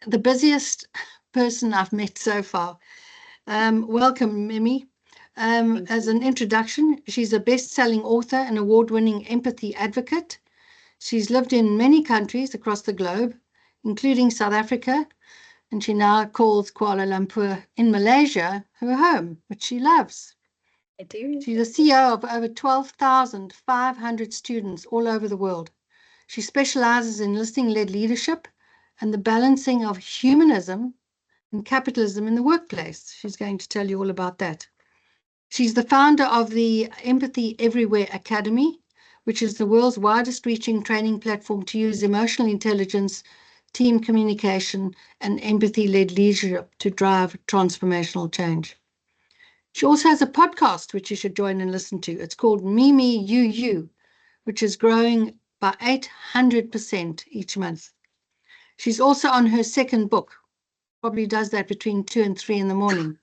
the busiest person I've met so far. Welcome, Mimi. As an introduction, she's a best-selling author and award-winning empathy advocate. She's lived in many countries across the globe, including South Africa, and she now calls Kuala Lumpur in Malaysia her home, which she loves. I do. She's the CEO of over 12,500 students all over the world. She specializes in listening-led leadership and the balancing of humanism and capitalism in the workplace. She's going to tell you all about that. She's the founder of the Empathy Everywhere Academy, which is the world's widest reaching training platform to use emotional intelligence, team communication, and empathy-led leadership to drive transformational change. She also has a podcast, which you should join and listen to. It's called Mimi UU, which is growing by 800% each month. She's also on her second book, probably does that between 2 and 3 in the morning.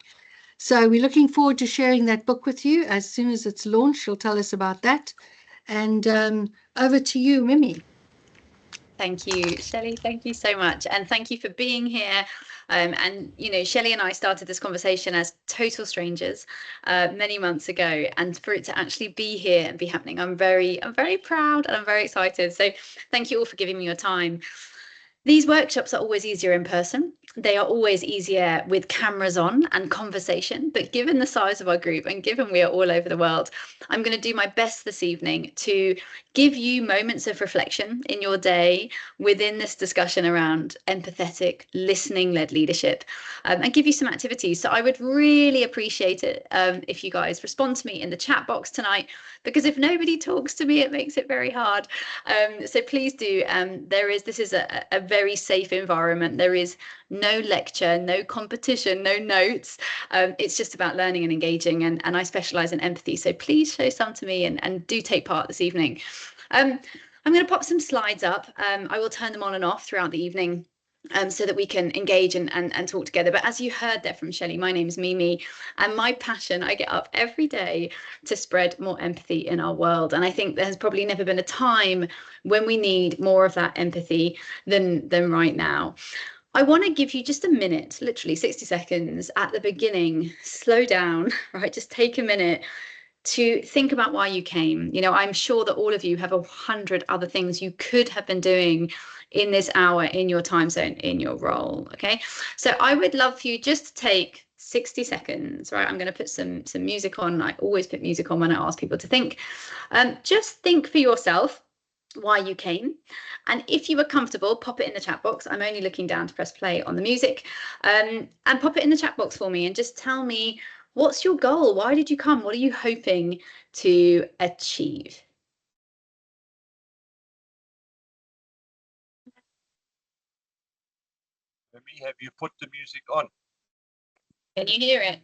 So we're looking forward to sharing that book with you as soon as it's launched. She'll tell us about that. And over to you, Mimi. Thank you, Shelley. Thank you so much. And thank you for being here. And, you know, Shelley and I started this conversation as total strangers many months ago. And for it to actually be here and be happening, I'm very proud and I'm very excited. So thank you all for giving me your time. These workshops are always easier in person. They are always easier with cameras on and conversation. But given the size of our group and given we are all over the world, I'm going to do my best this evening to give you moments of reflection in your day within this discussion around empathetic, listening-led leadership, and give you some activities. So I would really appreciate it if you guys respond to me in the chat box tonight, because if nobody talks to me, it makes it very hard. So please do. This is a very safe environment. There is no lecture, no competition, no notes. It's just about learning and engaging, and I specialize in empathy. So please show some to me and do take part this evening. I'm going to pop some slides up. I will turn them on and off throughout the evening so that we can engage and talk together. But as you heard there from Shelley, my name is Mimi, and my passion, I get up every day to spread more empathy in our world. And I think there's probably never been a time when we need more of that empathy than right now. I want to give you just a minute, literally 60 seconds at the beginning. Slow down, right? Just take a minute to think about why you came. You know, I'm sure that all of you have 100 other things you could have been doing in this hour, in your time zone, in your role. Okay, so I would love for you just to take 60 seconds, right? I'm going to put some music on. I always put music on when I ask people to think. Just think for yourself why you came, and if you were comfortable, pop it in the chat box. I'm only looking down to press play on the music, and pop it in the chat box for me and just tell me, what's your goal? Why did you come? What are you hoping to achieve? Mimi, have you put the music on? Can you hear it?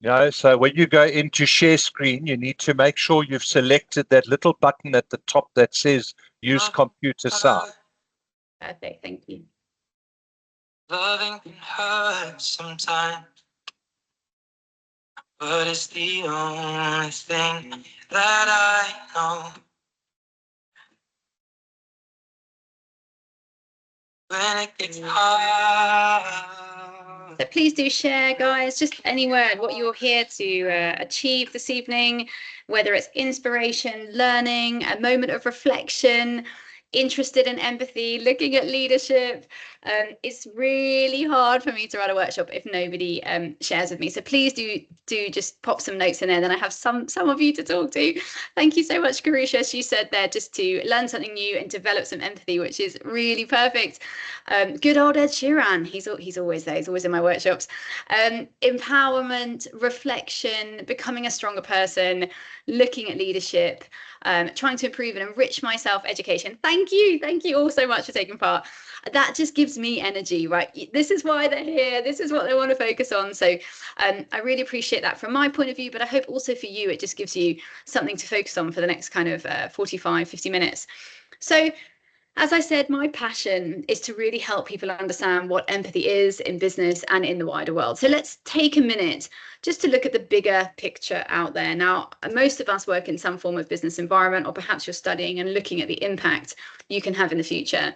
No, so when you go into share screen, you need to make sure you've selected that little button at the top that says use computer sound. Perfect, thank you. Loving can hurt sometimes, but it's the only thing that I know. When it gets hard. So please do share, guys, just any word, what you're here to achieve this evening, whether it's inspiration, learning, a moment of reflection, interested in empathy, looking at leadership. It's really hard for me to run a workshop if nobody shares with me. So please do just pop some notes in there. Then I have some of you to talk to. Thank you so much, Karusha. She said there just to learn something new and develop some empathy, which is really perfect. Good old Ed Sheeran. He's always there. He's always in my workshops. Empowerment, reflection, becoming a stronger person, looking at leadership, trying to improve and enrich myself, education. Thank you all so much for taking part. That just gives me energy, right? This is why they're here. This is what they want to focus on. So I really appreciate that from my point of view, but I hope also for you, it just gives you something to focus on for the next kind of 45, 50 minutes. So as I said, my passion is to really help people understand what empathy is in business and in the wider world. So let's take a minute just to look at the bigger picture out there. Now, most of us work in some form of business environment, or perhaps you're studying and looking at the impact you can have in the future.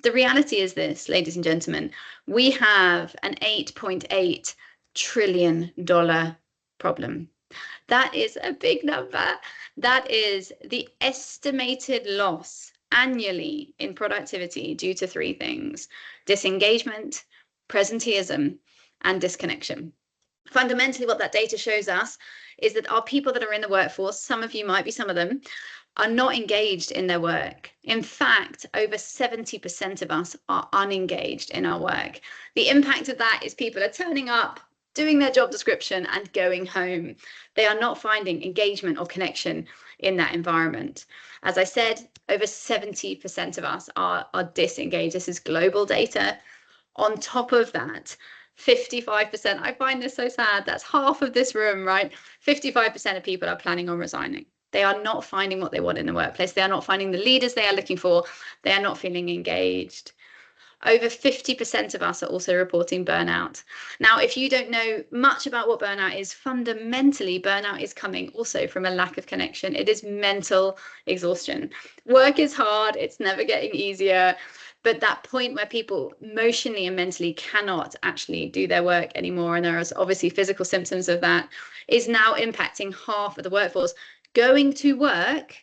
The reality is this, ladies and gentlemen, we have an $8.8 trillion problem. That is a big number. That is the estimated loss annually in productivity due to three things: disengagement, presenteeism, and disconnection. Fundamentally, what that data shows us is that our people that are in the workforce, some of you might be some of them, are not engaged in their work. In fact, over 70% of us are unengaged in our work. The impact of that is people are turning up, doing their job description and going home. They are not finding engagement or connection in that environment. As I said, over 70% of us are disengaged. This is global data. On top of that, 55%, I find this so sad, that's half of this room, right? 55% of people are planning on resigning. They are not finding what they want in the workplace. They are not finding the leaders they are looking for. They are not feeling engaged. Over 50% of us are also reporting burnout. Now, if you don't know much about what burnout is, fundamentally, burnout is coming also from a lack of connection. It is mental exhaustion. Work is hard. It's never getting easier. But that point where people emotionally and mentally cannot actually do their work anymore, and there are obviously physical symptoms of that, is now impacting half of the workforce. Going to work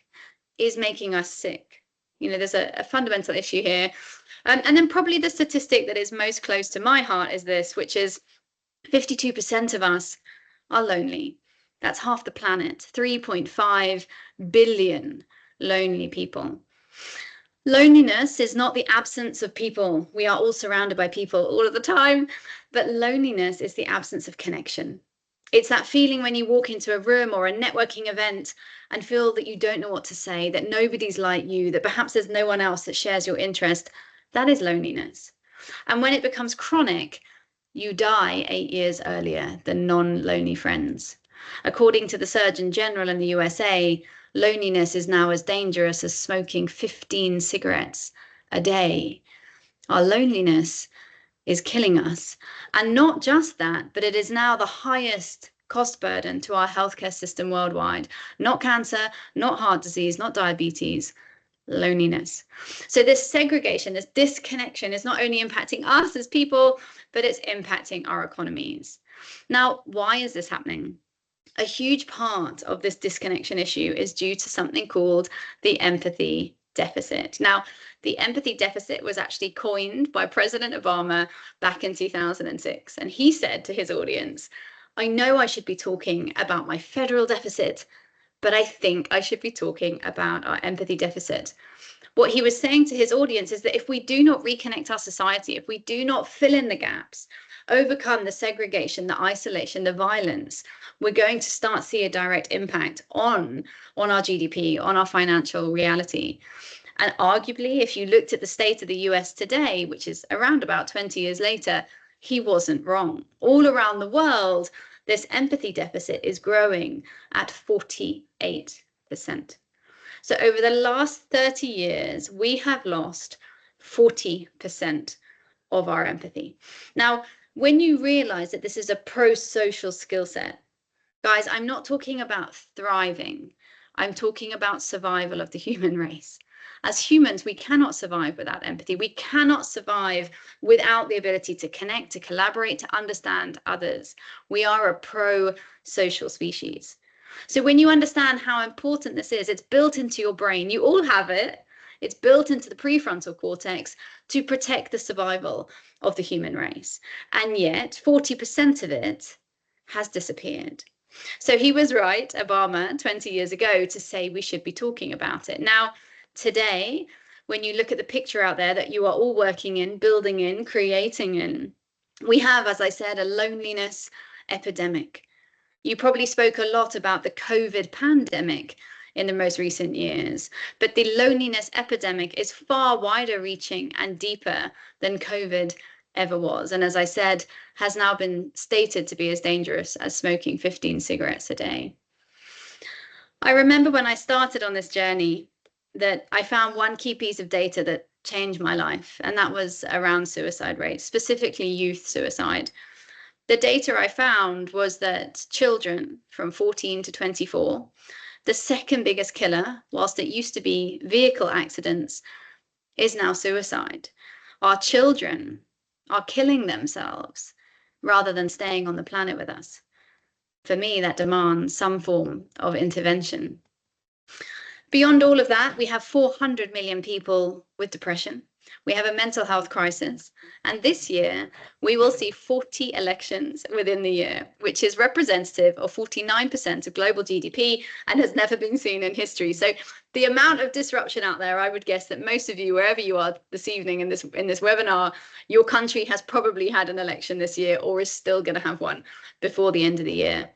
is making us sick. You know, there's a fundamental issue here. And then probably the statistic that is most close to my heart is this, which is 52% of us are lonely. That's half the planet, 3.5 billion lonely people. Loneliness is not the absence of people. We are all surrounded by people all of the time, but loneliness is the absence of connection. It's that feeling when you walk into a room or a networking event and feel that you don't know what to say, that nobody's like you, that perhaps there's no one else that shares your interest. That is loneliness. And when it becomes chronic, you die 8 years earlier than non-lonely friends. According to the Surgeon General in the USA, loneliness is now as dangerous as smoking 15 cigarettes a day. Our loneliness is killing us. And not just that, but it is now the highest cost burden to our healthcare system worldwide. Not cancer, not heart disease, not diabetes, loneliness. So this segregation, this disconnection is not only impacting us as people, but it's impacting our economies. Now, why is this happening? A huge part of this disconnection issue is due to something called the empathy deficit. Now, the empathy deficit was actually coined by President Obama back in 2006. And he said to his audience, I know I should be talking about my federal deficit, but I think I should be talking about our empathy deficit. What he was saying to his audience is that if we do not reconnect our society, if we do not fill in the gaps, overcome the segregation, the isolation, the violence, we're going to start to see a direct impact on our GDP, on our financial reality. And arguably, if you looked at the state of the US today, which is around about 20 years later, he wasn't wrong. All around the world, this empathy deficit is growing at 48%. So over the last 30 years, we have lost 40% of our empathy. Now, when you realize that this is a pro-social skill set, guys, I'm not talking about thriving. I'm talking about survival of the human race. As humans, we cannot survive without empathy. We cannot survive without the ability to connect, to collaborate, to understand others. We are a pro-social species. So when you understand how important this is, it's built into your brain. You all have it. It's built into the prefrontal cortex to protect the survival of the human race. And yet 40% of it has disappeared. So he was right, Obama, 20 years ago, to say we should be talking about it. Now, today, when you look at the picture out there that you are all working in, building in, creating in, we have, as I said, a loneliness epidemic. You probably spoke a lot about the COVID pandemic in the most recent years, but the loneliness epidemic is far wider reaching and deeper than COVID ever was. And as I said, has now been stated to be as dangerous as smoking 15 cigarettes a day. I remember when I started on this journey that I found one key piece of data that changed my life, and that was around suicide rates, specifically youth suicide. The data I found was that children from 14 to 24, the second biggest killer, whilst it used to be vehicle accidents, is now suicide. Our children are killing themselves rather than staying on the planet with us. For me, that demands some form of intervention. Beyond all of that, we have 400 million people with depression. We have a mental health crisis. And this year, we will see 40 elections within the year, which is representative of 49% of global GDP and has never been seen in history. So the amount of disruption out there, I would guess that most of you, wherever you are this evening in this webinar, your country has probably had an election this year or is still going to have one before the end of the year.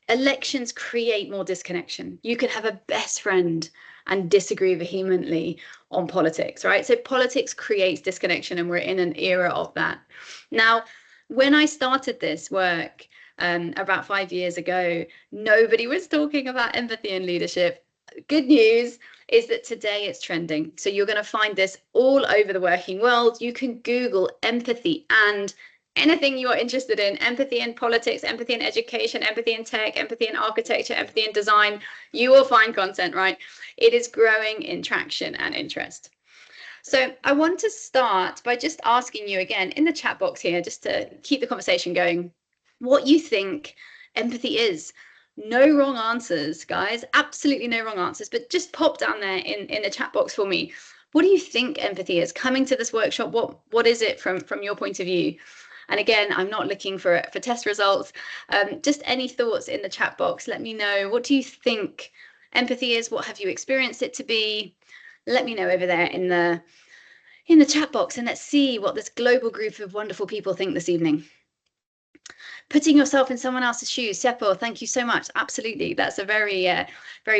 Elections create more disconnection. You can have a best friend and disagree vehemently on politics, right? So politics creates disconnection, and we're in an era of that. Now, when I started this work about 5 years ago, nobody was talking about empathy and leadership. Good news is that today it's trending. So you're going to find this all over the working world. You can Google empathy and anything you're interested in, empathy in politics, empathy in education, empathy in tech, empathy in architecture, empathy in design, you will find content, right? It is growing in traction and interest. So I want to start by just asking you again in the chat box here, just to keep the conversation going, what you think empathy is. No wrong answers, guys, absolutely no wrong answers, but just pop down there in the chat box for me. What do you think empathy is? Coming to this workshop, what is it from your point of view? And again, I'm not looking for test results. Just any thoughts in the chat box. Let me know. What do you think empathy is? What have you experienced it to be? Let me know over there in the chat box, and let's see what this global group of wonderful people think this evening. Putting yourself in someone else's shoes. Seppo, thank you so much. Absolutely. That's a very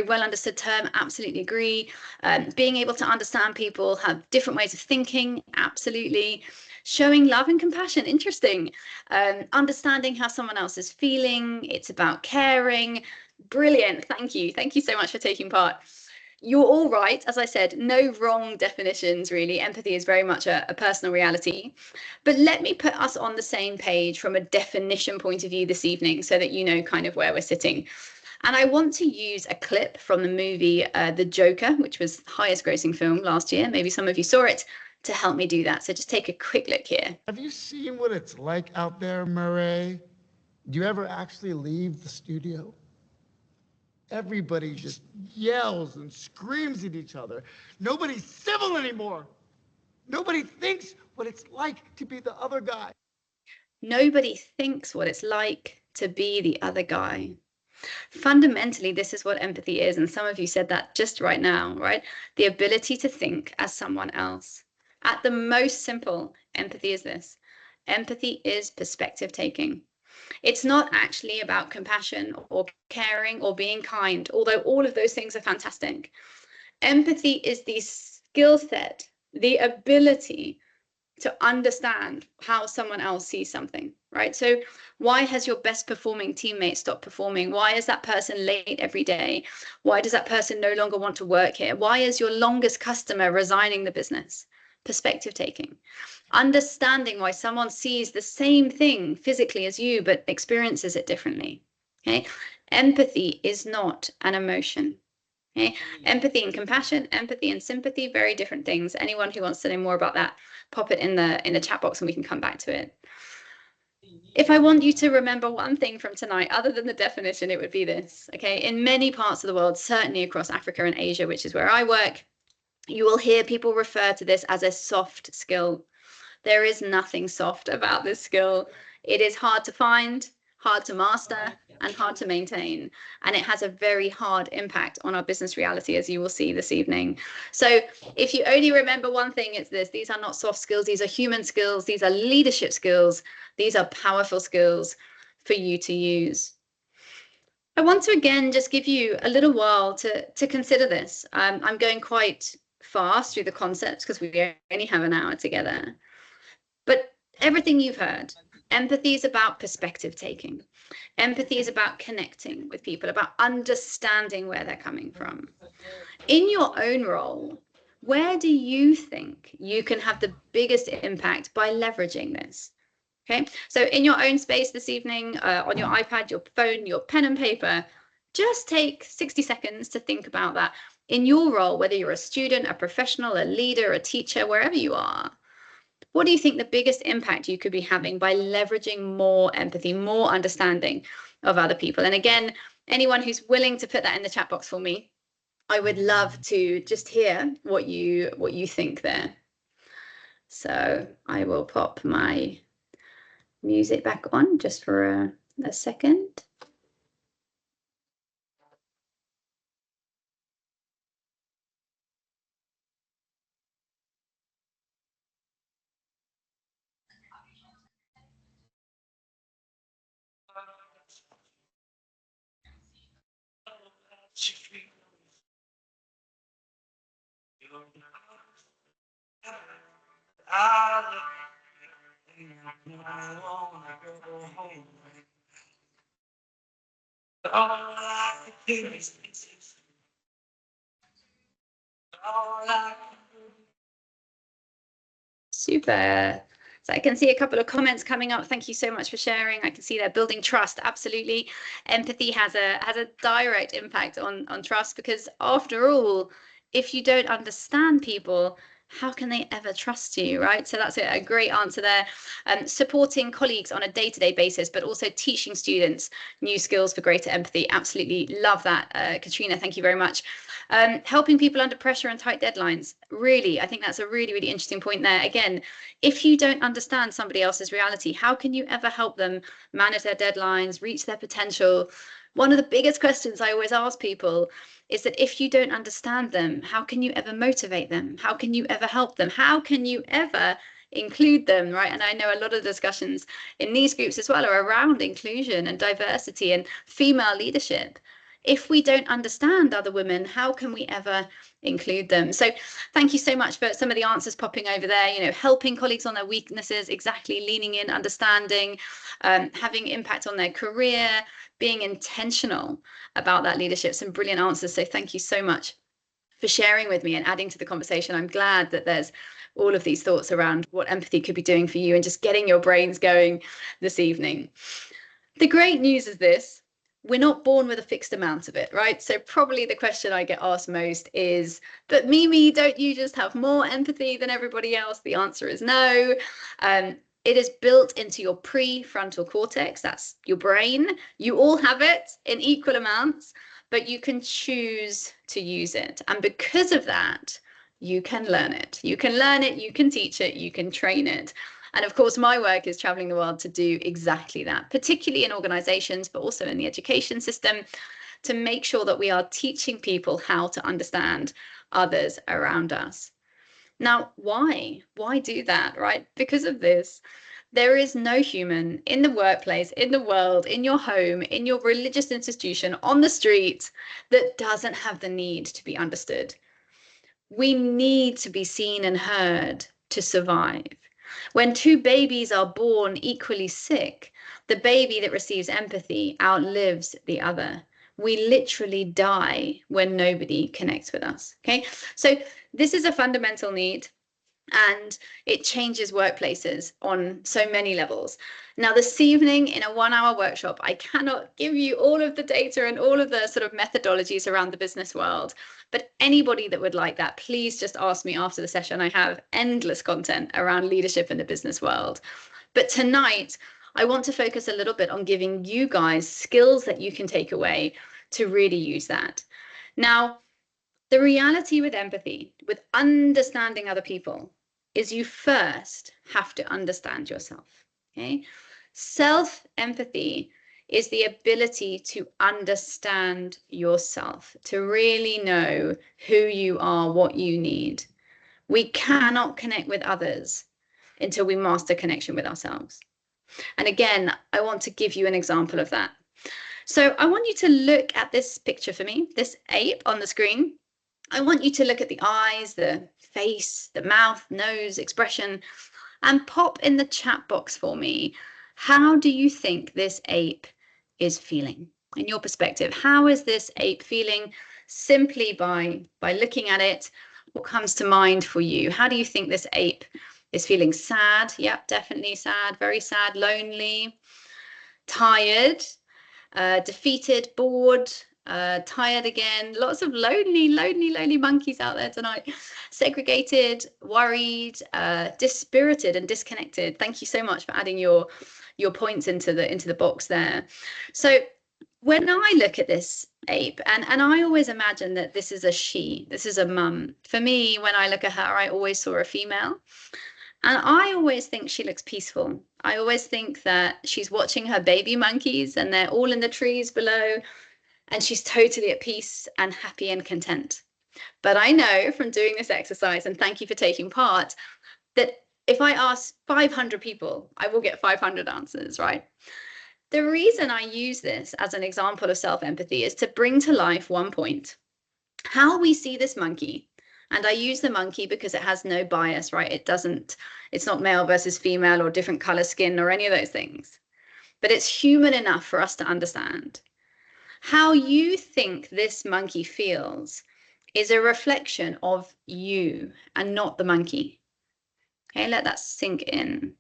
well understood term. Absolutely agree. Being able to understand people, have different ways of thinking. Absolutely. Showing love and compassion. Interesting. Understanding how someone else is feeling. It's about caring. Brilliant. Thank you. Thank you so much for taking part. You're all right. As I said, no wrong definitions, really. Empathy is very much a personal reality. But let me put us on the same page from a definition point of view this evening so that you know kind of where we're sitting. And I want to use a clip from the movie The Joker, which was the highest grossing film last year. Maybe some of you saw it, to help me do that. So just take a quick look here. Have you seen what it's like out there, Murray? Do you ever actually leave the studio? Everybody just yells and screams at each other. Nobody's civil anymore. Nobody thinks what it's like to be the other guy. Nobody thinks what it's like to be the other guy. Fundamentally, this is what empathy is. And some of you said that just right now, right? The ability to think as someone else. At the most simple, empathy is this. Empathy is perspective taking. It's not actually about compassion or caring or being kind, although all of those things are fantastic. Empathy is the skill set, the ability to understand how someone else sees something, right? So why has your best performing teammate stopped performing? Why is that person late every day? Why does that person no longer want to work here? Why is your longest customer resigning the business? Perspective taking. Understanding why someone sees the same thing physically as you, but experiences it differently. Okay. Empathy is not an emotion. Okay. Empathy and compassion, empathy and sympathy, very different things. Anyone who wants to know more about that, pop it in the chat box and we can come back to it. If I want you to remember one thing from tonight, other than the definition, it would be this. Okay. In many parts of the world, certainly across Africa and Asia, which is where I work, you will hear people refer to this as a soft skill. There is nothing soft about this skill. It is hard to find, hard to master, and hard to maintain. And it has a very hard impact on our business reality, as you will see this evening. So if you only remember one thing, it's this. These are not soft skills. These are human skills. These are leadership skills. These are powerful skills for you to use. I want to, again, just give you a little while to consider this. I'm going quite fast through the concepts because we only have an hour together. But everything you've heard, empathy is about perspective taking. Empathy is about connecting with people, about understanding where they're coming from. In your own role, where do you think you can have the biggest impact by leveraging this? Okay, so in your own space this evening, on your iPad, your phone, your pen and paper, just take 60 seconds to think about that. In your role, whether you're a student, a professional, a leader, a teacher, wherever you are, What do you think the biggest impact you could be having by leveraging more empathy, more understanding of other people? And again, anyone who's willing to put that in the chat box for me, I would love to just hear what you think there. So I will pop my music back on just for a second. Super. So I can see a couple of comments coming up. Thank you so much for sharing. I can see they're building trust. Absolutely. Empathy has a direct impact on trust, because after all, if you don't understand people, how can they ever trust you, right? So that's a great answer there. Supporting colleagues on a day-to-day basis, but also teaching students new skills for greater empathy. Absolutely love that. Katrina, thank you very much. Helping people under pressure and tight deadlines. Really, I think that's a really, really interesting point there. Again, if you don't understand somebody else's reality, how can you ever help them manage their deadlines, reach their potential? One of the biggest questions I always ask people is that if you don't understand them, how can you ever motivate them? How can you ever help them? How can you ever include them, right? And I know a lot of discussions in these groups as well are around inclusion and diversity and female leadership. If we don't understand other women, how can we ever include them? So thank you so much for some of the answers popping over there. You know, helping colleagues on their weaknesses, exactly, leaning in, understanding, having impact on their career, being intentional about that leadership. Some brilliant answers. So thank you so much for sharing with me and adding to the conversation. I'm glad that there's all of these thoughts around what empathy could be doing for you and just getting your brains going this evening. The great news is this: we're not born with a fixed amount of it, right? So probably the question I get asked most is, but Mimi, don't you just have more empathy than everybody else? The answer is no. It is built into your prefrontal cortex. That's your brain. You all have it in equal amounts, but you can choose to use it. And because of that, you can learn it. You can learn it, you can teach it, you can train it. And of course, my work is traveling the world to do exactly that, particularly in organizations, but also in the education system, to make sure that we are teaching people how to understand others around us. Now, why? Why do that, right? Because of this. There is no human in the workplace, in the world, in your home, in your religious institution, on the street, that doesn't have the need to be understood. We need to be seen and heard to survive. When two babies are born equally sick, the baby that receives empathy outlives the other. We literally die when nobody connects with us. Okay, so this is a fundamental need, and it changes workplaces on so many levels. Now, this evening in a 1-hour workshop, I cannot give you all of the data and all of the sort of methodologies around the business world, but anybody that would like that, please just ask me after the session. I have endless content around leadership in the business world. But tonight, I want to focus a little bit on giving you guys skills that you can take away to really use that. Now, the reality with empathy, with understanding other people, is you first have to understand yourself. Okay? Self-empathy is the ability to understand yourself, to really know who you are, what you need. We cannot connect with others until we master connection with ourselves. And again, I want to give you an example of that. So I want you to look at this picture for me, this ape on the screen. I want you to look at the eyes, the face, the mouth, nose, expression, and pop in the chat box for me. How do you think this ape is feeling? In your perspective, how is this ape feeling? Simply by looking at it, what comes to mind for you? How do you think this ape is feeling? Sad? Yep, definitely sad, very sad, lonely, tired, defeated, bored, tired again. Lots of lonely monkeys out there tonight. Segregated, worried, dispirited and disconnected. Thank you so much for adding your points into the box there. So when I look at this ape, and I always imagine that this is a she, this is a mum. For me, when I look at her, I always saw a female. And I always think she looks peaceful. I always think that she's watching her baby monkeys and they're all in the trees below, and she's totally at peace and happy and content. But I know from doing this exercise, and thank you for taking part, that if I ask 500 people, I will get 500 answers, right? The reason I use this as an example of self-empathy is to bring to life one point: how we see this monkey. And I use the monkey because it has no bias, right? It's not male versus female or different color skin or any of those things. But it's human enough for us to understand. How you think this monkey feels is a reflection of you and not the monkey. Okay, let that sink in.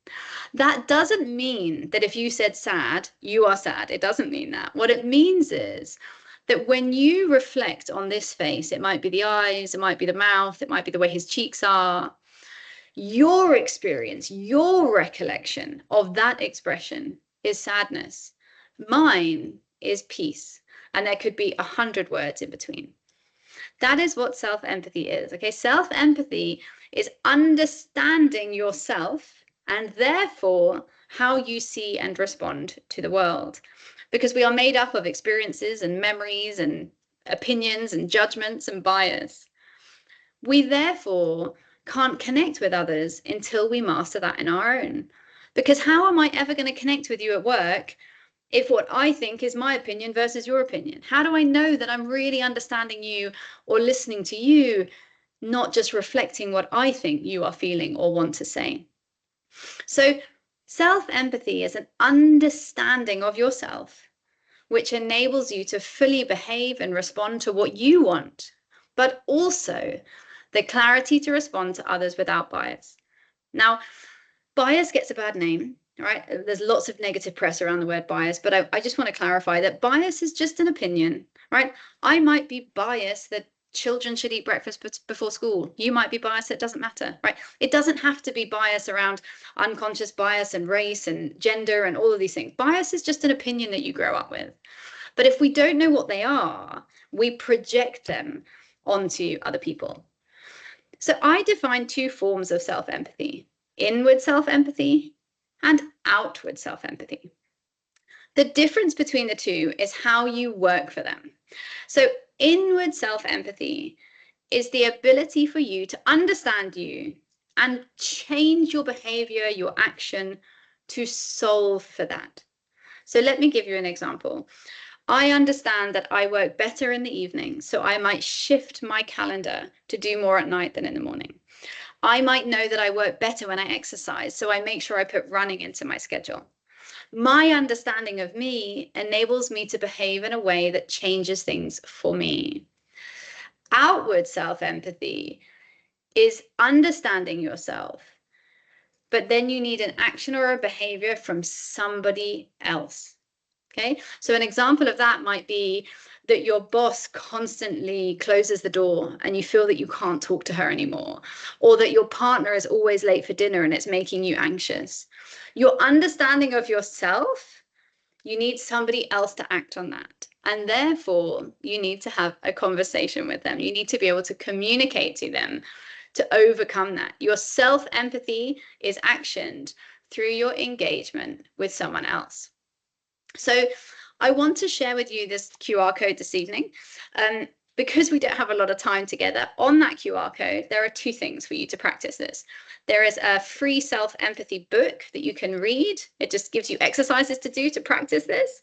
That doesn't mean that if you said sad, you are sad. It doesn't mean that. What it means is that when you reflect on this face, it might be the eyes, it might be the mouth, it might be the way his cheeks are, your experience, your recollection of that expression is sadness. Mine is peace. And there could be 100 words in between. That is what self-empathy is. Okay, self-empathy is understanding yourself and therefore how you see and respond to the world. Because we are made up of experiences and memories and opinions and judgments and bias. We therefore can't connect with others until we master that in our own. Because how am I ever going to connect with you at work if what I think is my opinion versus your opinion? How do I know that I'm really understanding you or listening to you, not just reflecting what I think you are feeling or want to say? So self-empathy is an understanding of yourself, which enables you to fully behave and respond to what you want, but also the clarity to respond to others without bias. Now, bias gets a bad name, right? There's lots of negative press around the word bias, but I just want to clarify that bias is just an opinion, right? I might be biased that children should eat breakfast before school. You might be biased, it doesn't matter, right? It doesn't have to be bias around unconscious bias and race and gender and all of these things. Bias is just an opinion that you grow up with. But if we don't know what they are, we project them onto other people. So I define two forms of self-empathy: inward self-empathy and outward self-empathy. The difference between the two is how you work for them. So inward self-empathy is the ability for you to understand you and change your behavior, your action to solve for that. So let me give you an example. I understand that I work better in the evening, so I might shift my calendar to do more at night than in the morning. I might know that I work better when I exercise, so I make sure I put running into my schedule. My understanding of me enables me to behave in a way that changes things for me. Outward self-empathy is understanding yourself, but then you need an action or a behavior from somebody else. Okay, so an example of that might be that your boss constantly closes the door and you feel that you can't talk to her anymore, or that your partner is always late for dinner and it's making you anxious. Your understanding of yourself, you need somebody else to act on that. And therefore, you need to have a conversation with them. You need to be able to communicate to them to overcome that. Your self-empathy is actioned through your engagement with someone else. So I want to share with you this QR code this evening. Because we don't have a lot of time together, on that QR code, there are two things for you to practice this. There is a free self-empathy book that you can read. It just gives you exercises to do to practice this.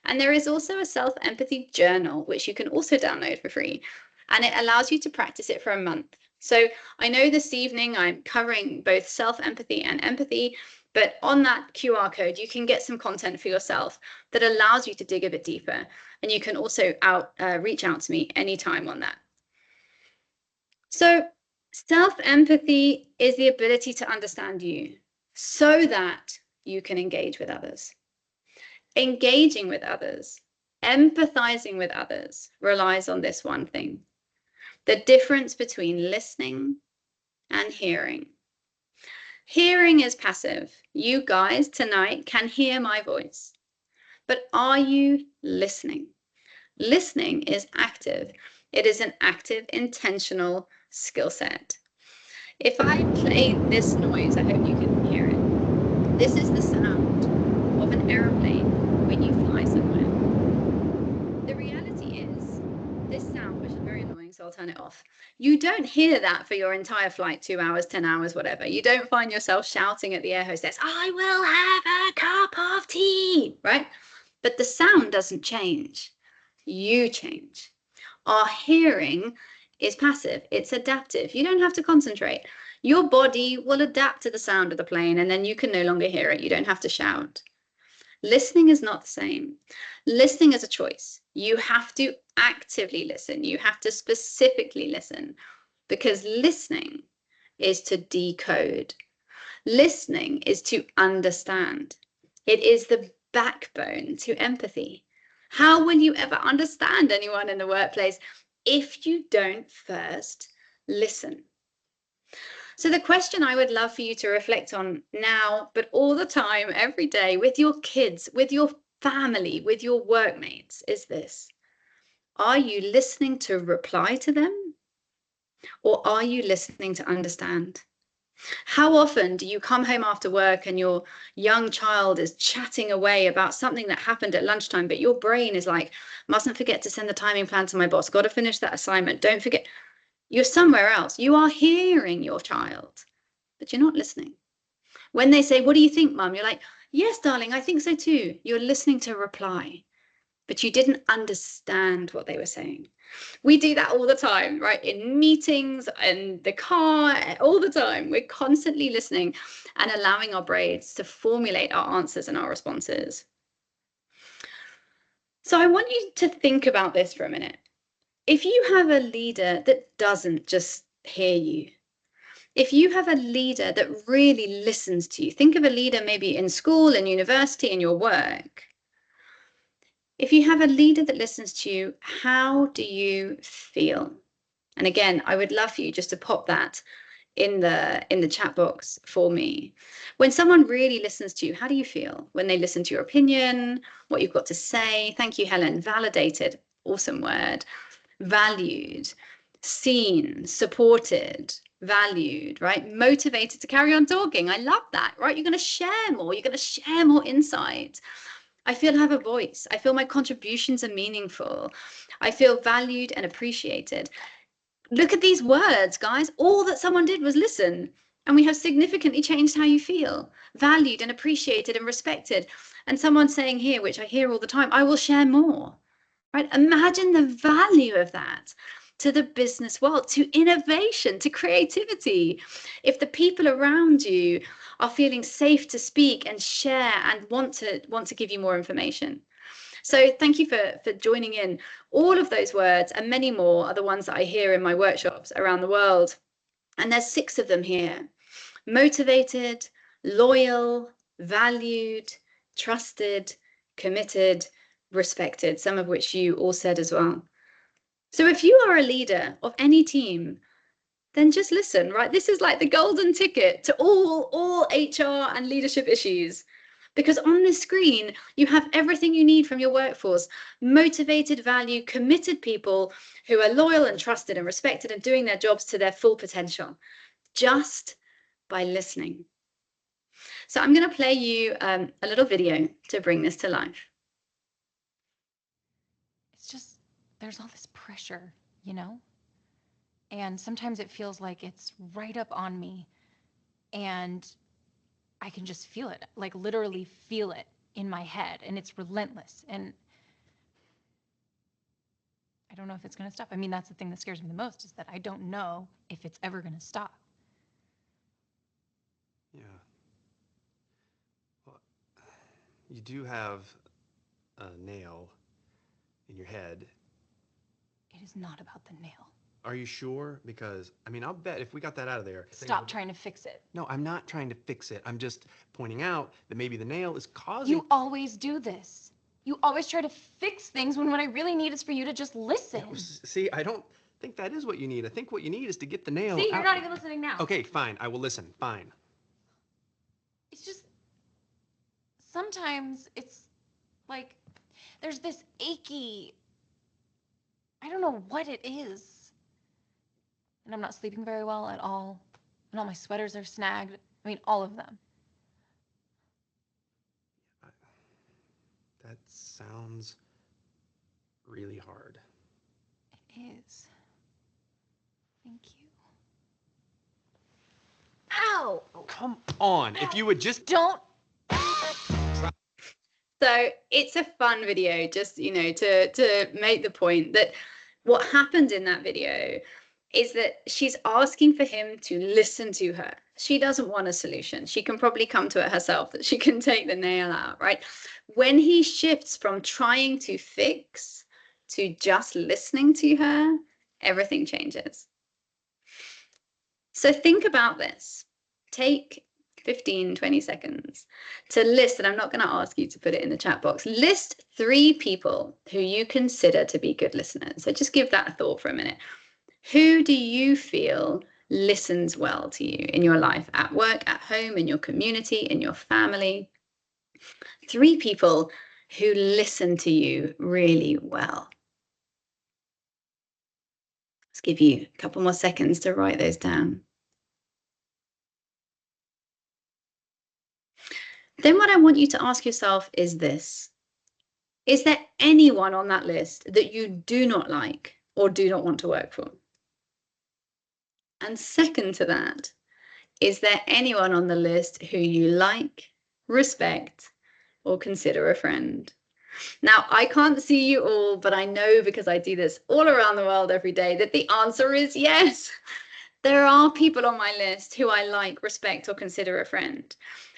And there is also a self-empathy journal, which you can also download for free. And it allows you to practice it for a month. So I know this evening I'm covering both self-empathy and empathy, but on that QR code, you can get some content for yourself that allows you to dig a bit deeper. And you can also reach out to me anytime on that. So self-empathy is the ability to understand you so that you can engage with others. Engaging with others Empathizing with others relies on this one thing: the difference between listening and hearing. Hearing is passive. You guys tonight can hear my voice, but are you listening? Listening is active. It is an active, intentional skill set. If I play this noise, I hope you can hear it. This is the sound of an aeroplane when you fly somewhere. The reality is, this sound, which is very annoying, so I'll turn it off. You don't hear that for your entire flight, 2 hours, 10 hours, whatever. You don't find yourself shouting at the air hostess, "I will have a cup of tea," right? But the sound doesn't change. You change. Our hearing is passive. It's adaptive. You don't have to concentrate. Your body will adapt to the sound of the plane, and then you can no longer hear it. You don't have to shout. Listening is not the same. Listening is a choice. You have to actively listen. You have to specifically listen, because listening is to decode. Listening is to understand. It is the backbone to empathy. How will you ever understand anyone in the workplace if you don't first listen? So the question I would love for you to reflect on now, but all the time, every day, with your kids, with your family, with your workmates, is this: are you listening to reply to them, or are you listening to understand? How often do you come home after work and your young child is chatting away about something that happened at lunchtime, but your brain is like, mustn't forget to send the timing plan to my boss, got to finish that assignment, don't forget. You're somewhere else. You are hearing your child, but you're not listening. When they say, "What do you think, Mum?" You're like, "Yes, darling, I think so too." You're listening to reply, but you didn't understand what they were saying. We do that all the time, right? In meetings, in the car, all the time. We're constantly listening and allowing our brains to formulate our answers and our responses. So I want you to think about this for a minute. If you have a leader that doesn't just hear you, if you have a leader that really listens to you, think of a leader maybe in school, in university, in your work. If you have a leader that listens to you, how do you feel? And again, I would love for you just to pop that in the chat box for me. When someone really listens to you, how do you feel? When they listen to your opinion, what you've got to say? Thank you, Helen. Validated. Awesome word. Valued, seen, supported, valued, right? Motivated to carry on talking. I love that, right? You're going to share more. You're going to share more insight. I feel I have a voice. I feel my contributions are meaningful. I feel valued and appreciated. Look at these words, guys. All that someone did was listen, and we have significantly changed how you feel. Valued and appreciated and respected. And someone saying here, which I hear all the time, "I will share more." Right? Imagine the value of that to the business world, to innovation, to creativity. If the people around you are feeling safe to speak and share and want to give you more information. So thank you for joining in. All of those words and many more are the ones that I hear in my workshops around the world. And there's 6 of them here: motivated, loyal, valued, trusted, committed, respected, some of which you all said as well. So if you are a leader of any team, then just listen, right? This is like the golden ticket to all HR and leadership issues, because on this screen, you have everything you need from your workforce: motivated, valued, committed people who are loyal and trusted and respected and doing their jobs to their full potential, just by listening. So I'm going to play you a little video to bring this to life. It's just, there's all this pressure, you know? And sometimes it feels like it's right up on me, and I can just feel it, like literally feel it in my head, and it's relentless. And I don't know if it's going to stop. I mean, that's the thing that scares me the most, is that I don't know if it's ever going to stop. Yeah. Well, you do have a nail in your head. It is not about the nail. Are you sure? Because, I mean, I'll bet if we got that out of there. Stop trying to fix it. No, I'm not trying to fix it. I'm just pointing out that maybe the nail is causing. You always do this. You always try to fix things when what I really need is for you to just listen. No, see, I don't think that is what you need. I think what you need is to get the nail See, you're out. not even listening now. Okay, fine. I will listen. Fine. It's just, sometimes it's like there's this achy, I don't know what it is. And I'm not sleeping very well at all. And all my sweaters are snagged. I mean, all of them. That sounds really hard. It is. Thank you. Ow! Oh, come on. If you would just Don't. So it's a fun video, just, you know, to make the point that what happened in that video is that she's asking for him to listen to her. She doesn't want a solution. She can probably come to it herself, that she can take the nail out, right? When he shifts from trying to fix to just listening to her, everything changes. So think about this. Take 15, 20 seconds to list, and I'm not going to ask you to put it in the chat box, list 3 people who you consider to be good listeners. So just give that a thought for a minute. Who do you feel listens well to you in your life, at work, at home, in your community, in your family? 3 people who listen to you really well. Let's give you a couple more seconds to write those down. Then what I want you to ask yourself is this. Is there anyone on that list that you do not like or do not want to work for? And second to that, is there anyone on the list who you like, respect, or consider a friend? Now, I can't see you all, but I know, because I do this all around the world every day, that the answer is yes. There are people on my list who I like, respect, or consider a friend.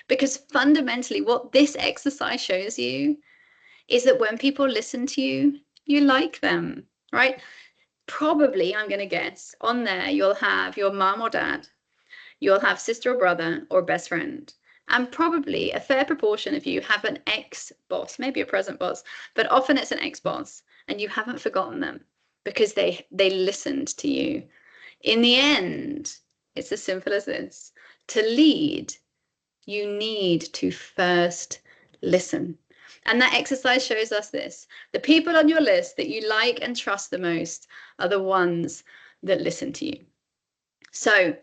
Because fundamentally, what this exercise shows you is that when people listen to you, you like them, right? Probably, I'm going to guess, on there you'll have your mom or dad, you'll have sister or brother or best friend, and probably a fair proportion of you have an ex-boss, maybe a present boss, but often it's an ex-boss, and you haven't forgotten them because they listened to you. In the end, it's as simple as this. To lead, you need to first listen. And that exercise shows us this. The people on your list that you like and trust the most are the ones that listen to you. So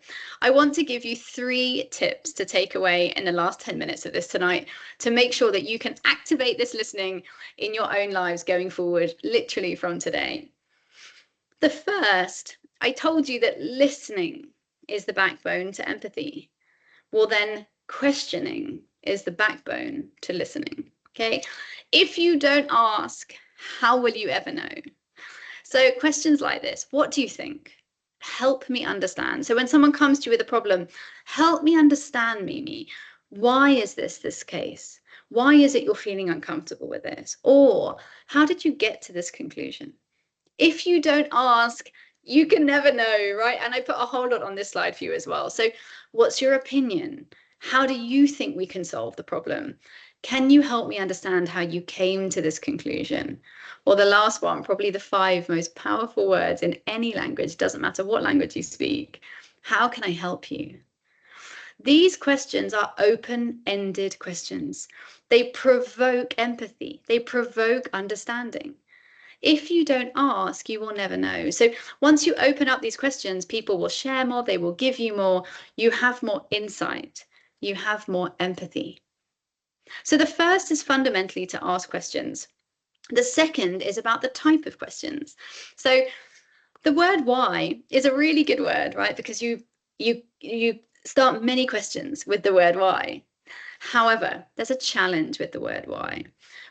I want to give you 3 tips to take away in the last 10 minutes of this tonight to make sure that you can activate this listening in your own lives going forward, literally from today. The first, I told you that listening is the backbone to empathy. Well, then questioning is the backbone to listening. Okay, if you don't ask, how will you ever know? So questions like this: what do you think? Help me understand. So when someone comes to you with a problem, help me understand, Mimi. Why is this case? Why is it you're feeling uncomfortable with this? Or how did you get to this conclusion? If you don't ask, you can never know, right? And I put a whole lot on this slide for you as well. So what's your opinion? How do you think we can solve the problem? Can you help me understand how you came to this conclusion? Or the last one, probably the 5 most powerful words in any language, doesn't matter what language you speak. How can I help you? These questions are open-ended questions. They provoke empathy. They provoke understanding. If you don't ask, you will never know. So once you open up these questions, people will share more, they will give you more, you have more insight, you have more empathy. So the first is fundamentally to ask questions. The second is about the type of questions. So the word why is a really good word, right? Because you start many questions with the word why. However, there's a challenge with the word why.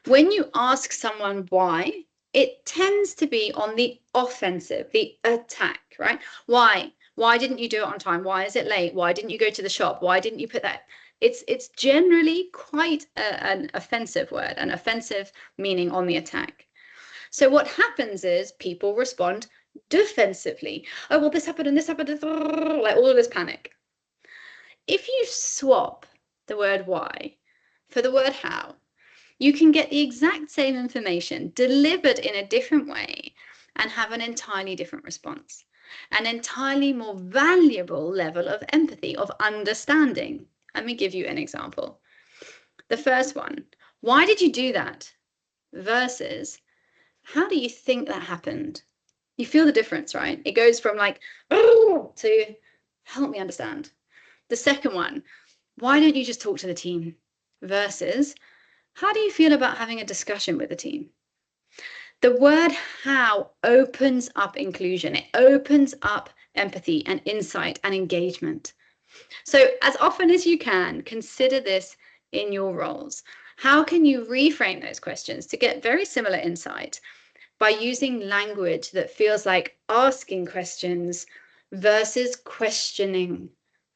When you ask someone why, it tends to be on the offensive, the attack, right? Why? Why didn't you do it on time? Why is it late? Why didn't you go to the shop? Why didn't you put that? It's generally quite an offensive word, an offensive meaning on the attack. So what happens is people respond defensively. Oh, well, this happened and this happened, like all of this panic. If you swap the word why for the word how, You can get the exact same information delivered in a different way and have an entirely different response, an entirely more valuable level of empathy, of understanding. Let me give you an example. The first one, why did you do that? Versus, how do you think that happened? You feel the difference, right? It goes from like, oh, to help me understand. The second one, why don't you just talk to the team? Versus, how do you feel about having a discussion with the team? The word how opens up inclusion. It opens up empathy and insight and engagement. So as often as you can, consider this in your roles. How can you reframe those questions to get very similar insight by using language that feels like asking questions versus questioning,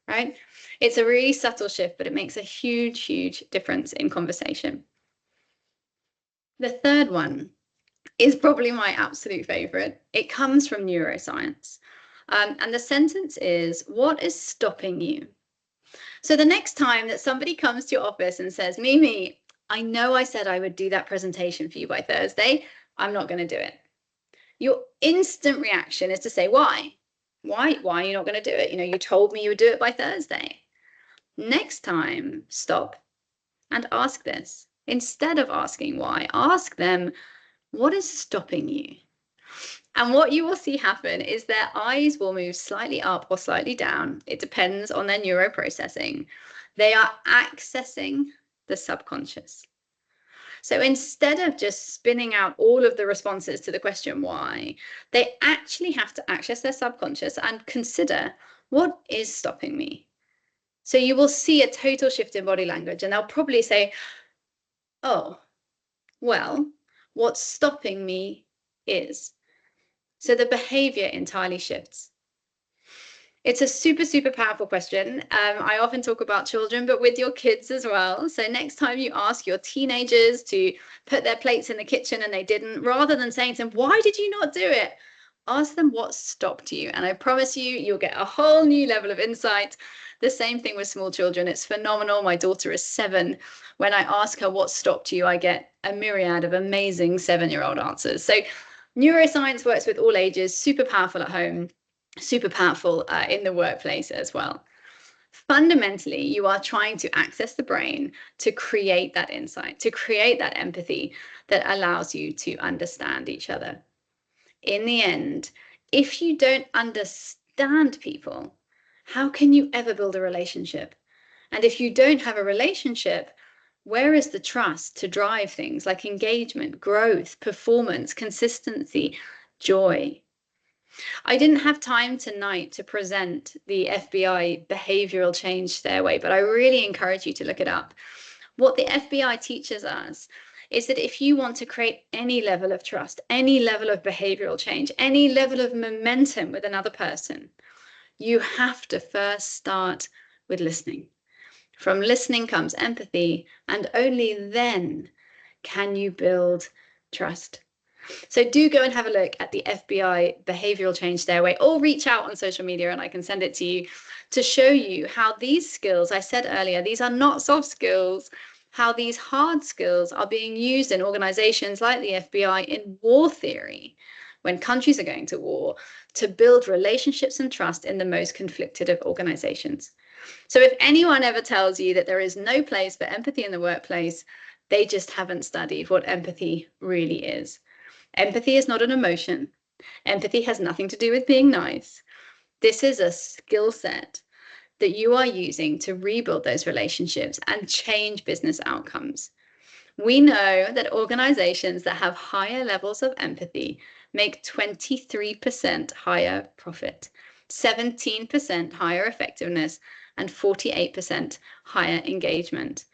right? It's a really subtle shift, but it makes a huge, huge difference in conversation. The third one is probably my absolute favorite. It comes from neuroscience. And the sentence is, what is stopping you? So the next time that somebody comes to your office and says, Mimi, I know I said I would do that presentation for you by Thursday. I'm not going to do it. Your instant reaction is to say, why? Why are you not going to do it? You know, you told me you would do it by Thursday. Next time, stop and ask this. Instead of asking why, ask them, what is stopping you? And what you will see happen is their eyes will move slightly up or slightly down. It depends on their neuroprocessing. They are accessing the subconscious. So instead of just spinning out all of the responses to the question why, they actually have to access their subconscious and consider, what is stopping me? So you will see a total shift in body language, and they'll probably say, oh, well, what's stopping me is. So the behavior entirely shifts. It's a super, super powerful question. I often talk about children, but with your kids as well. So next time you ask your teenagers to put their plates in the kitchen and they didn't, rather than saying to them, why did you not do it? Ask them what stopped you. And I promise you, you'll get a whole new level of insight. The same thing with small children. It's phenomenal. My daughter is 7. When I ask her what stopped you, I get a myriad of amazing 7-year-old answers. So neuroscience works with all ages, super powerful at home, super powerful in the workplace as well. Fundamentally, you are trying to access the brain to create that insight, to create that empathy that allows you to understand each other. In the end, if you don't understand people, how can you ever build a relationship? And if you don't have a relationship, where is the trust to drive things like engagement, growth, performance, consistency, joy? I didn't have time tonight to present the FBI behavioral change stairway, but I really encourage you to look it up. What the FBI teaches us is that if you want to create any level of trust, any level of behavioral change, any level of momentum with another person, you have to first start with listening. From listening comes empathy, and only then can you build trust. So do go and have a look at the FBI behavioral change stairway, or reach out on social media and I can send it to you to show you how these skills, I said earlier, these are not soft skills, how these hard skills are being used in organizations like the FBI in war theory, when countries are going to war, to build relationships and trust in the most conflicted of organizations. So if anyone ever tells you that there is no place for empathy in the workplace, they just haven't studied what empathy really is. Empathy is not an emotion. Empathy has nothing to do with being nice. This is a skill set that you are using to rebuild those relationships and change business outcomes. We know that organizations that have higher levels of empathy make 23% higher profit, 17% higher effectiveness, and 48% higher engagement.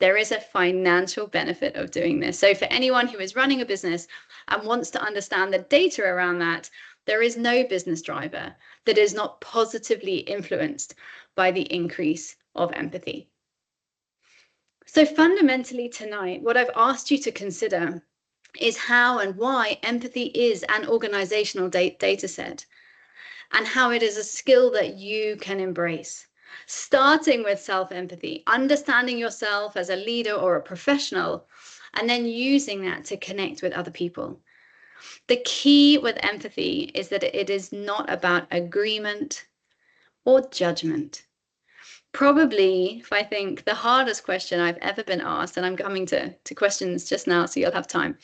There is a financial benefit of doing this. So for anyone who is running a business and wants to understand the data around that, there is no business driver that is not positively influenced by the increase of empathy. So fundamentally tonight, what I've asked you to consider is how and why empathy is an organizational data set, and how it is a skill that you can embrace. Starting with self-empathy, understanding yourself as a leader or a professional, and then using that to connect with other people. The key with empathy is that it is not about agreement or judgment. Probably, if I think, the hardest question I've ever been asked, and I'm coming to questions just now, so you'll have time.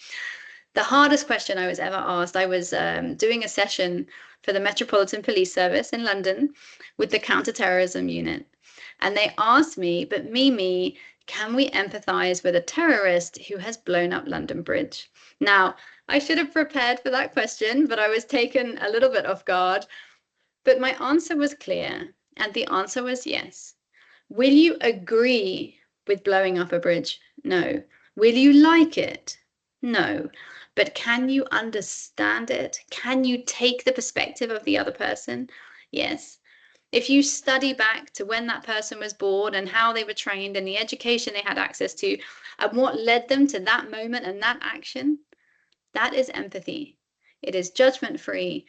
The hardest question I was ever asked, I was doing a session for the Metropolitan Police Service in London with the counterterrorism unit. And they asked me, but Mimi, can we empathize with a terrorist who has blown up London Bridge? Now, I should have prepared for that question, but I was taken a little bit off guard. But my answer was clear, and the answer was yes. Will you agree with blowing up a bridge? No. Will you like it? No. But can you understand it? Can you take the perspective of the other person? Yes. If you study back to when that person was born and how they were trained and the education they had access to and what led them to that moment and that action, that is empathy. It is judgment-free.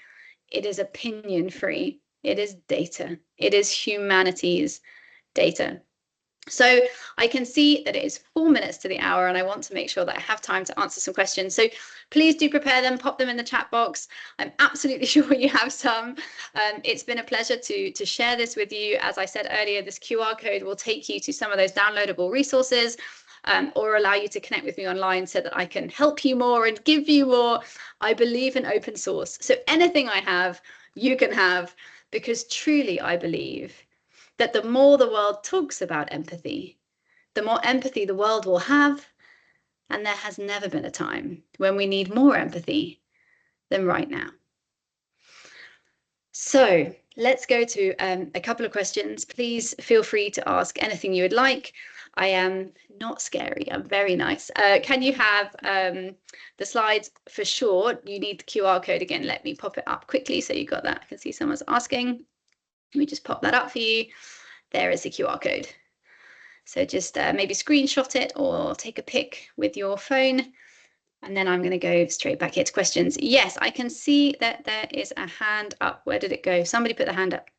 It is opinion-free. It is data. It is humanity's data. So I can see that it is 4 minutes to the hour, and I want to make sure that I have time to answer some questions. So please do prepare them, pop them in the chat box. I'm absolutely sure you have some. It's been a pleasure to share this with you. As I said earlier, this QR code will take you to some of those downloadable resources, or allow you to connect with me online so that I can help you more and give you more. I believe in open source. So anything I have, you can have, because truly I believe that the more the world talks about empathy, the more empathy the world will have. And there has never been a time when we need more empathy than right now. So let's go to a couple of questions. Please feel free to ask anything you would like. I am not scary. I'm very nice. Can you have the slides for sure? You need the QR code again. Let me pop it up quickly so you got that. I can see someone's asking. Let me just pop that up for you. There is the QR code. So just maybe screenshot it or take a pic with your phone. And then I'm going to go straight back here to questions. Yes, I can see that there is a hand up. Where did it go? Somebody put the hand up.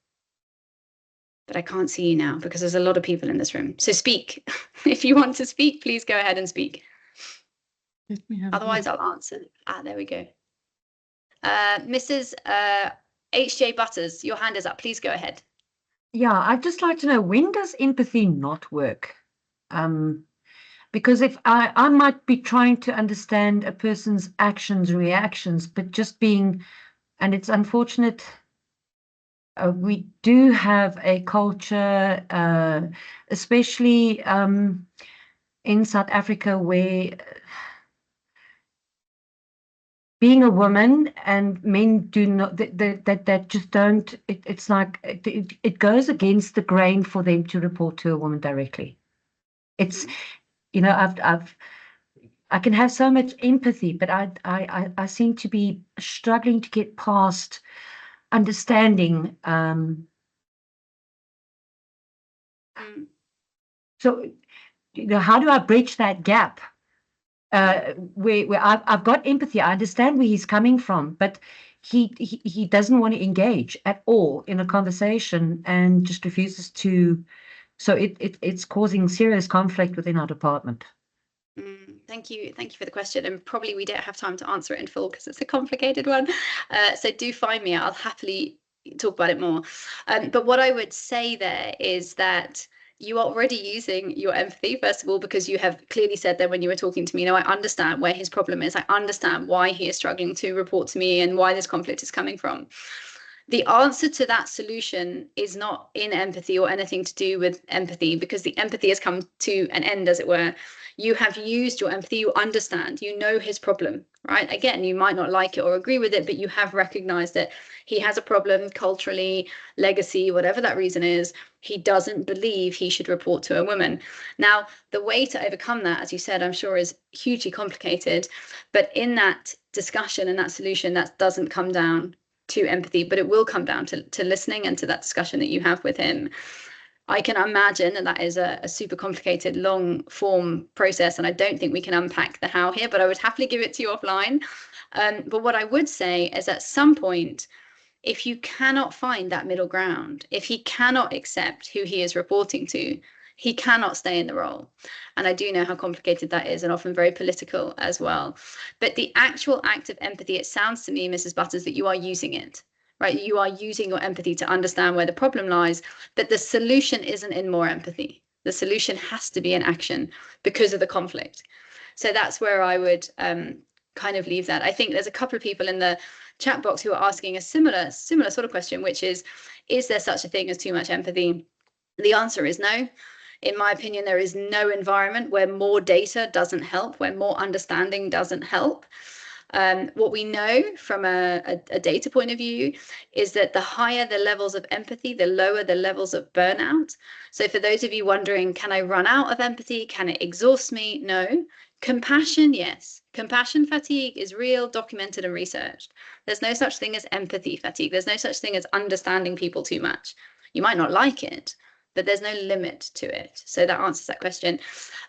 But I can't see you now because there's a lot of people in this room. So speak. If you want to speak, please go ahead and speak. Otherwise, I'll answer. There we go. Mrs. H.J. Butters, your hand is up. Please go ahead. Yeah, I'd just like to know, when does empathy not work? Because if I might be trying to understand a person's actions, reactions, but just being, and it's unfortunate, we do have a culture, especially in South Africa, where being a woman and men do not, that just don't, it's like, it goes against the grain for them to report to a woman directly. It's, you know, I can have so much empathy, but I seem to be struggling to get past understanding. So, you know, how do I bridge that gap? Where I've got empathy, I understand where he's coming from, but he doesn't want to engage at all in a conversation and just refuses to. So it's causing serious conflict within our department. Thank you for the question, and probably we don't have time to answer it in full because it's a complicated one. So do find me, I'll happily talk about it more. But what I would say there is that you are already using your empathy, first of all, because you have clearly said that when you were talking to me, you know, I understand where his problem is. I understand why he is struggling to report to me and why this conflict is coming from. The answer to that solution is not in empathy or anything to do with empathy, because the empathy has come to an end, as it were. You have used your empathy, you understand, you know his problem, right? Again, you might not like it or agree with it, but you have recognized that he has a problem culturally, legacy, whatever that reason is. He doesn't believe he should report to a woman. Now, the way to overcome that, as you said, I'm sure is hugely complicated, but in that discussion and that solution, that doesn't come down to empathy, but it will come down to listening and to that discussion that you have with him. I can imagine that that is a super complicated, long form process, and I don't think we can unpack the how here, but I would happily give it to you offline. But what I would say is at some point, if you cannot find that middle ground, if he cannot accept who he is reporting to, he cannot stay in the role. And I do know how complicated that is, and often very political as well. But the actual act of empathy, it sounds to me, Mrs. Butters, that you are using it, right? You are using your empathy to understand where the problem lies, but the solution isn't in more empathy. The solution has to be in action because of the conflict. So that's where I would kind of leave that. I think there's a couple of people in the chat box who are asking a similar sort of question, which is there such a thing as too much empathy? The answer is no. In my opinion, there is no environment where more data doesn't help, where more understanding doesn't help. What we know from a data point of view is that the higher the levels of empathy, the lower the levels of burnout. So for those of you wondering, can I run out of empathy? Can it exhaust me? No. Compassion, yes. Compassion fatigue is real, documented and researched. There's no such thing as empathy fatigue. There's no such thing as understanding people too much. You might not like it, but there's no limit to it. So that answers that question.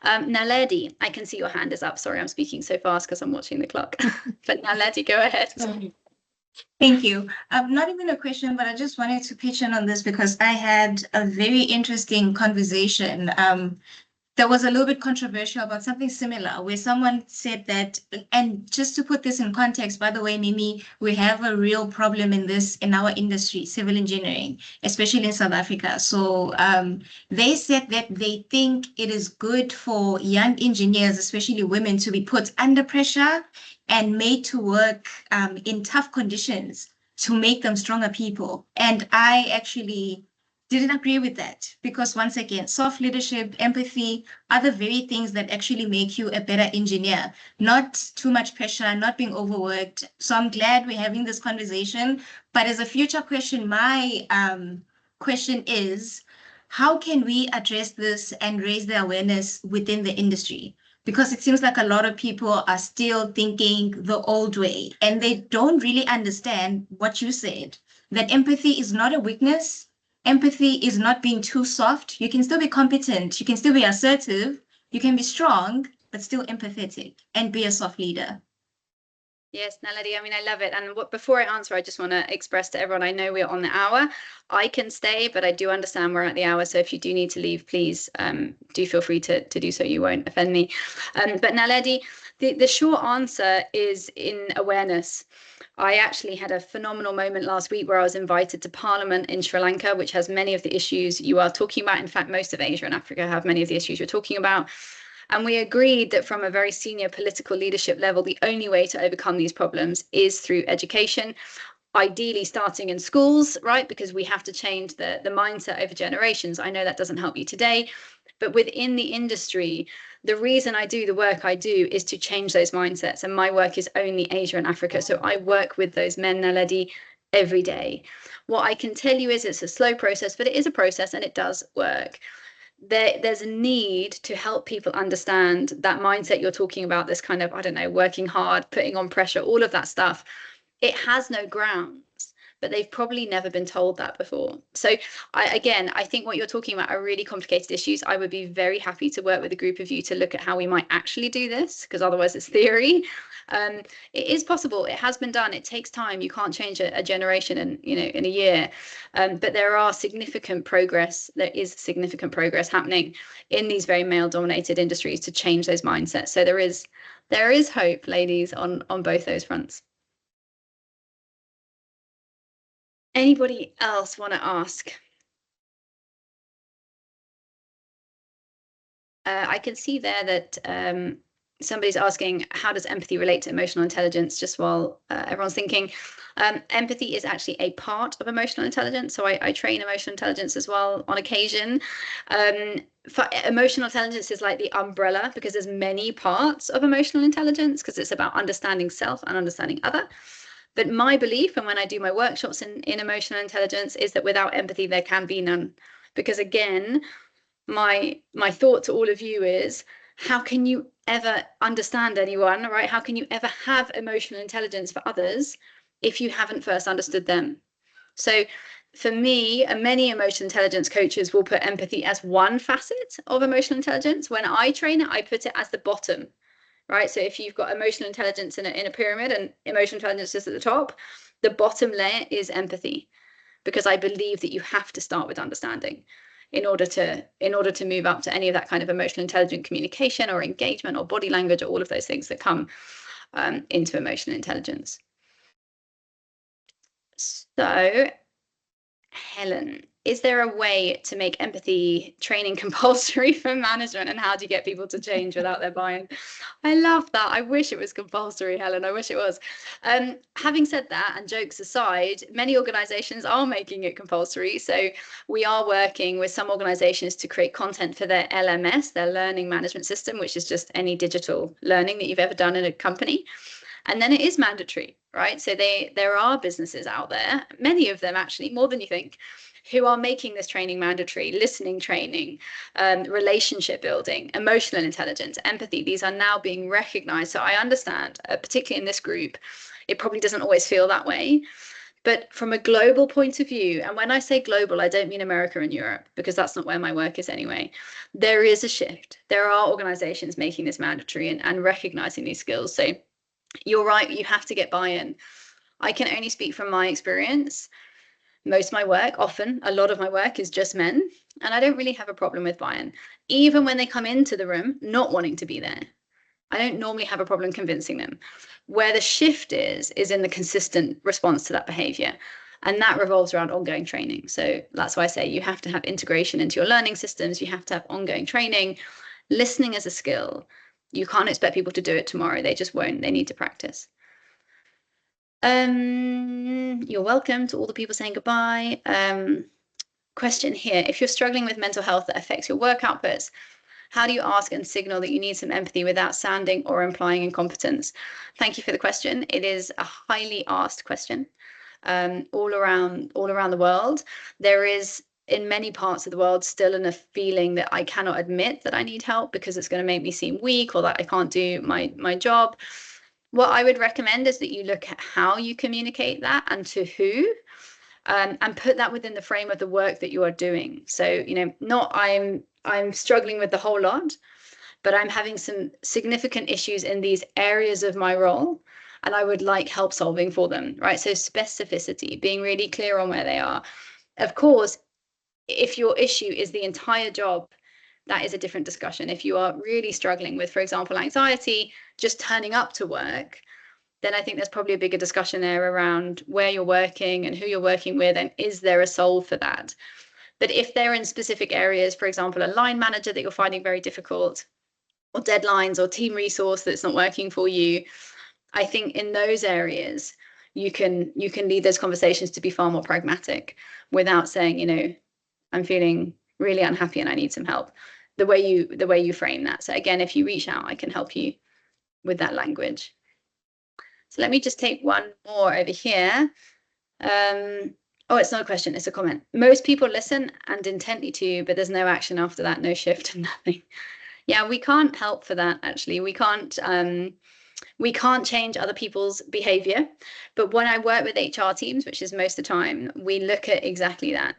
Naledi, I can see your hand is up. Sorry, I'm speaking so fast because I'm watching the clock. But Naledi, go ahead. Thank you. Not even a question, but I just wanted to pitch in on this because I had a very interesting conversation. That was a little bit controversial about something similar, where someone said that, and just to put this in context, by the way, Mimi, we have a real problem in our industry, civil engineering, especially in South Africa. So they said that they think it is good for young engineers, especially women, to be put under pressure and made to work in tough conditions to make them stronger people. And I actually didn't agree with that because, once again, soft leadership, empathy are the very things that actually make you a better engineer. Not too much pressure, not being overworked. So I'm glad we're having this conversation. But as a future question, my question is, how can we address this and raise the awareness within the industry? Because it seems like a lot of people are still thinking the old way and they don't really understand what you said, that empathy is not a weakness. Empathy is not being too soft. You can still be competent. You can still be assertive. You can be strong, but still empathetic and be a soft leader. Yes, Naledi, I mean, I love it. And before I answer, I just want to express to everyone, I know we're on the hour. I can stay, but I do understand we're at the hour. So if you do need to leave, please do feel free to do so. You won't offend me. But Naledi, the short answer is in awareness. I actually had a phenomenal moment last week where I was invited to Parliament in Sri Lanka, which has many of the issues you are talking about. In fact, most of Asia and Africa have many of the issues you're talking about. And we agreed that from a very senior political leadership level, the only way to overcome these problems is through education, ideally starting in schools, right? Because we have to change the mindset over generations. I know that doesn't help you today, but within the industry, the reason I do the work I do is to change those mindsets. And my work is only Asia and Africa. So I work with those men, Naledi, every day. What I can tell you is it's a slow process, but it is a process and it does work. There's a need to help people understand that mindset you're talking about, this kind of, I don't know, working hard, putting on pressure, all of that stuff. It has no grounds, but they've probably never been told that before. So I think what you're talking about are really complicated issues. I would be very happy to work with a group of you to look at how we might actually do this, because otherwise it's theory. It is possible. It has been done. It takes time. You can't change a generation in a year. But there is significant progress happening in these very male-dominated industries to change those mindsets. So there is hope, ladies, on both those fronts. Anybody else want to ask? I can see there that somebody's asking, how does empathy relate to emotional intelligence? Just while everyone's thinking, empathy is actually a part of emotional intelligence. So I train emotional intelligence as well on occasion. For emotional intelligence is like the umbrella, because there's many parts of emotional intelligence, because it's about understanding self and understanding other. But my belief, and when I do my workshops in emotional intelligence, is that without empathy, there can be none. Because again, my thought to all of you is, how can you ever understand anyone, right? How can you ever have emotional intelligence for others if you haven't first understood them? So for me, many emotional intelligence coaches will put empathy as one facet of emotional intelligence. When I train it, I put it as the bottom. Right, so if you've got emotional intelligence in a pyramid and emotional intelligence is at the top, the bottom layer is empathy, because I believe that you have to start with understanding. in order to move up to any of that kind of emotional intelligent communication or engagement or body language or all of those things that come into emotional intelligence. So, Helen, is there a way to make empathy training compulsory for management, and how do you get people to change without their buy-in? I love that. I wish it was compulsory, Helen. I wish it was. Having said that, and jokes aside, many organizations are making it compulsory. So we are working with some organizations to create content for their LMS, their learning management system, which is just any digital learning that you've ever done in a company. And then it is mandatory, right? So there are businesses out there, many of them actually, more than you think, who are making this training mandatory: listening training, relationship building, emotional intelligence, empathy. These are now being recognized. So I understand, particularly in this group, it probably doesn't always feel that way. But from a global point of view, and when I say global, I don't mean America and Europe, because that's not where my work is anyway. There is a shift. There are organizations making this mandatory and recognizing these skills. So you're right, you have to get buy-in. I can only speak from my experience. Most of my work, often a lot of my work, is just men, and I don't really have a problem with buy-in. Even when they come into the room not wanting to be there, I don't normally have a problem convincing them. Where the shift is in the consistent response to that behavior, and that revolves around ongoing training. So that's why I say you have to have integration into your learning systems. You have to have ongoing training. Listening as a skill. You can't expect people to do it tomorrow. They just won't. They need to practice. You're welcome to all the people saying goodbye. Question here: if you're struggling with mental health that affects your work outputs, how do you ask and signal that you need some empathy without sounding or implying incompetence? Thank you for the question. It is a highly asked question. All around the world, there is, in many parts of the world, still a feeling that I cannot admit that I need help because it's going to make me seem weak, or that I can't do my job. What I would recommend is that you look at how you communicate that and to who, and put that within the frame of the work that you are doing. So, not I'm struggling with the whole lot, but I'm having some significant issues in these areas of my role, and I would like help solving for them, right? So specificity, being really clear on where they are. Of course, if your issue is the entire job, that is a different discussion. If you are really struggling with, for example, anxiety, just turning up to work, then I think there's probably a bigger discussion there around where you're working and who you're working with, and is there a solve for that? But if they're in specific areas, for example, a line manager that you're finding very difficult, or deadlines, or team resource that's not working for you, I think in those areas, you can lead those conversations to be far more pragmatic, without saying, I'm feeling really unhappy and I need some help. The way you frame that. So again, if you reach out, I can help you with that language. So let me just take one more over here. Oh, it's not a question, it's a comment. Most people listen and intently to you, but there's no action after that, no shift and nothing. Yeah, we can't help for that, actually. We can't change other people's behavior. But when I work with HR teams, which is most of the time, we look at exactly that.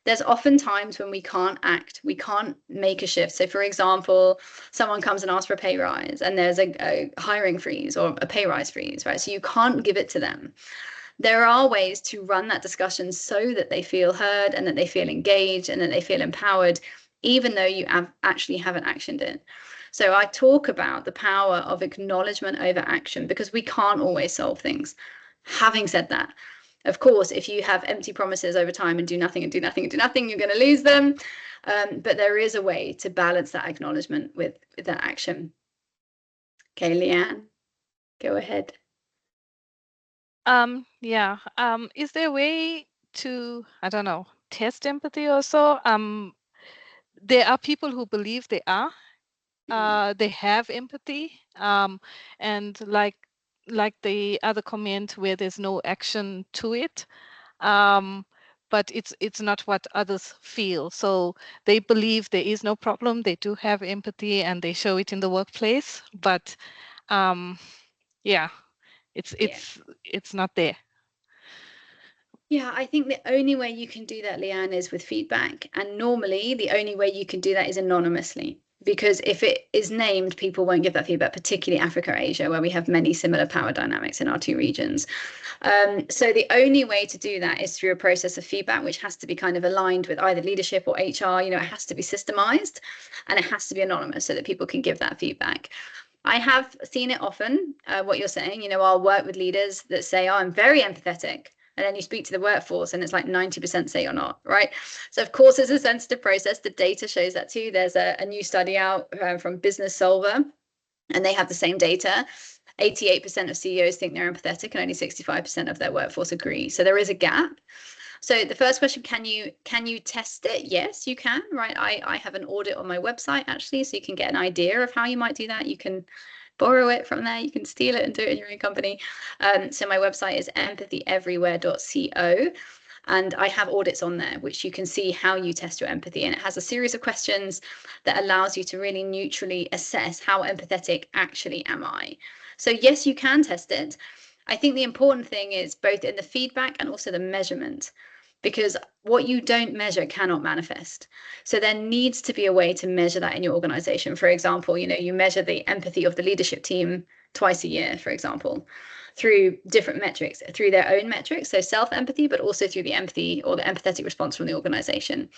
There's often times when we can't act, we can't make a shift. So for example, someone comes and asks for a pay rise, and there's a hiring freeze or a pay rise freeze, right? So you can't give it to them. There are ways to run that discussion so that they feel heard and that they feel engaged and that they feel empowered, even though you actually haven't actioned it. So I talk about the power of acknowledgement over action, because we can't always solve things. Having said that, of course, if you have empty promises over time and do nothing and do nothing and do nothing, you're going to lose them. But there is a way to balance that acknowledgement with that action. Okay, Leanne, go ahead. Yeah. Is there a way to, I don't know, test empathy also? There are people who believe they are. They have empathy. And like the other comment where there's no action to it. But it's not what others feel. So they believe there is no problem. They do have empathy and they show it in the workplace. But yeah, it's not there. Yeah, I think the only way you can do that, Leanne, is with feedback. And normally the only way you can do that is anonymously. because if it is named, people won't give that feedback, particularly Africa, Asia, where we have many similar power dynamics in our two regions. So the only way to do that is through a process of feedback, which has to be kind of aligned with either leadership or HR. You know, it has to be systemized and it has to be anonymous so that people can give that feedback. I have seen it often, what you're saying. You know, I'll work with leaders that say, oh, I'm very empathetic. And then you speak to the workforce and it's like 90% say you're not, right? So of course, it's a sensitive process. The data shows that too. There's a new study out from Business Solver, and they have the same data. 88% of CEOs think they're empathetic and only 65% of their workforce agree. So there is a gap. So the first question, can you test it? Yes, you can, right? I have an audit on my website actually, so you can get an idea of how you might do that. You can borrow it from there, you can steal it and do it in your own company. So my website is empathyeverywhere.co, and I have audits on there which you can see how you test your empathy, and it has a series of questions that allows you to really neutrally assess how empathetic actually am I. So yes, you can test it. I think the important thing is both in the feedback and also the measurement, because what you don't measure cannot manifest. So there needs to be a way to measure that in your organization. For example, you know, you measure the empathy of the leadership team twice a year, for example, through different metrics, through their own metrics, so self-empathy, but also through the empathy or the empathetic response from the organization.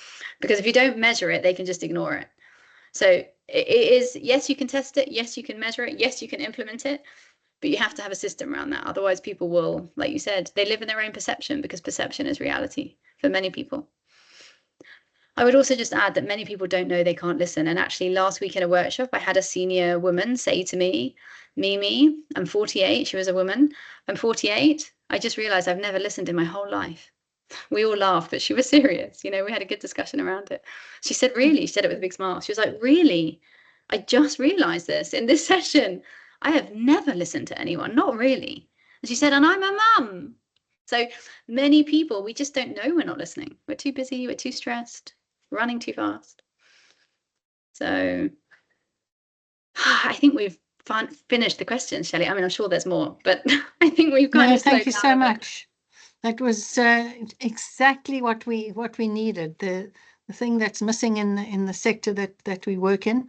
Because if you don't measure it, they can just ignore it. So it is, yes, you can test it, yes, you can measure it, yes, you can implement it, but you have to have a system around that. Otherwise, people will, like you said, they live in their own perception, because perception is reality for many people. I would also just add that many people don't know they can't listen. And actually, last week in a workshop, I had a senior woman say to me, Mimi, I'm 48. She was a woman. I'm 48. I just realized I've never listened in my whole life. We all laughed, but she was serious. You know, we had a good discussion around it. She said, really? She said it with a big smile. She was like, really? I just realized this in this session. I have never listened to anyone, not really. And she said, and I'm a mum. So many people, we just don't know we're not listening. We're too busy, we're too stressed, running too fast. So I think we've finished the questions, Shelley. I mean, I'm sure there's more, but I think we've kind of thank you so much. That was exactly what we needed. The thing that's missing in the sector that we work in.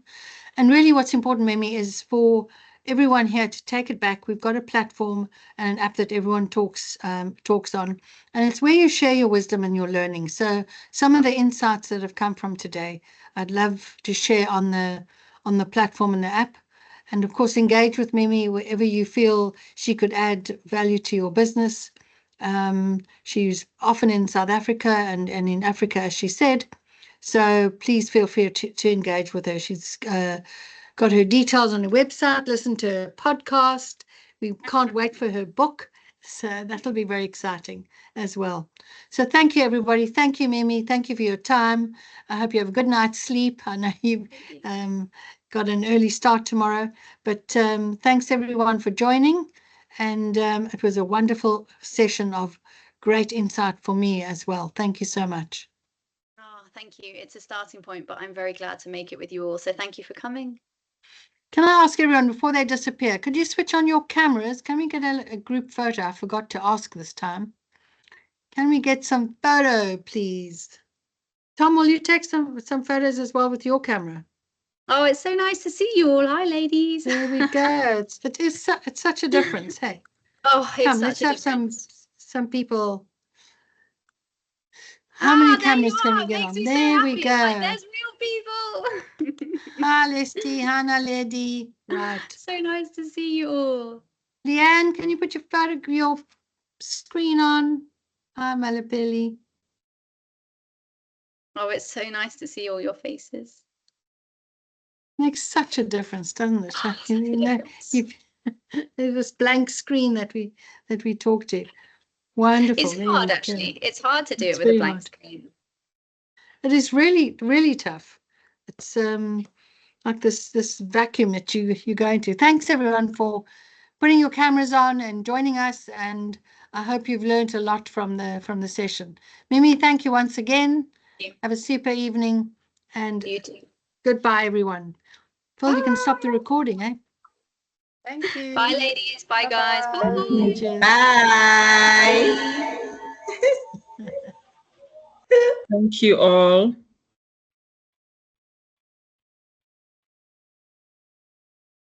And really what's important, Mimi, is for everyone here to take it back. We've got a platform and an app that everyone talks on, and it's where you share your wisdom and your learning. So some of the insights that have come from today, I'd love to share on the platform and the app. And of course, engage with Mimi wherever you feel she could add value to your business. She's often in South Africa and in Africa, as she said. So please feel free to engage with her. She's got her details on her website. Listen to her podcast. We can't wait for her book. So that'll be very exciting as well. So thank you, everybody. Thank you, Mimi. Thank you for your time. I hope you have a good night's sleep. I know you've got an early start tomorrow. But thanks, everyone, for joining. And it was a wonderful session of great insight for me as well. Thank you so much. Oh, thank you. It's a starting point, but I'm very glad to make it with you all. So thank you for coming. Can I ask everyone, before they disappear, could you switch on your cameras? Can we get a group photo? I forgot to ask this time. Can we get some photo, please? Tom, will you take some photos as well with your camera? Oh, it's so nice to see you all. Hi, ladies. There we go. It's such a difference, hey? Oh, it's Come, let's have some people. How many cameras can we get on? There we go. Like, there's real people. Hi, Leslie. Hannah, lady. Right. So nice to see you all. Leanne, can you put your screen on? Hi, Malapeli. Oh, it's so nice to see all your faces. Makes such a difference, doesn't it? There's this blank screen that we talk to. Wonderful. It's hard, actually. It's hard to do it with a blank screen. It is really, really tough. It's like this vacuum that you're going to. Thanks, everyone, for putting your cameras on and joining us. And I hope you've learned a lot from the session. Mimi, thank you once again. Have a super evening. And you too. Goodbye, everyone. Phil, you can stop the recording, eh? Thank you. Bye, ladies. Bye, guys. Bye. Bye. Thank you all.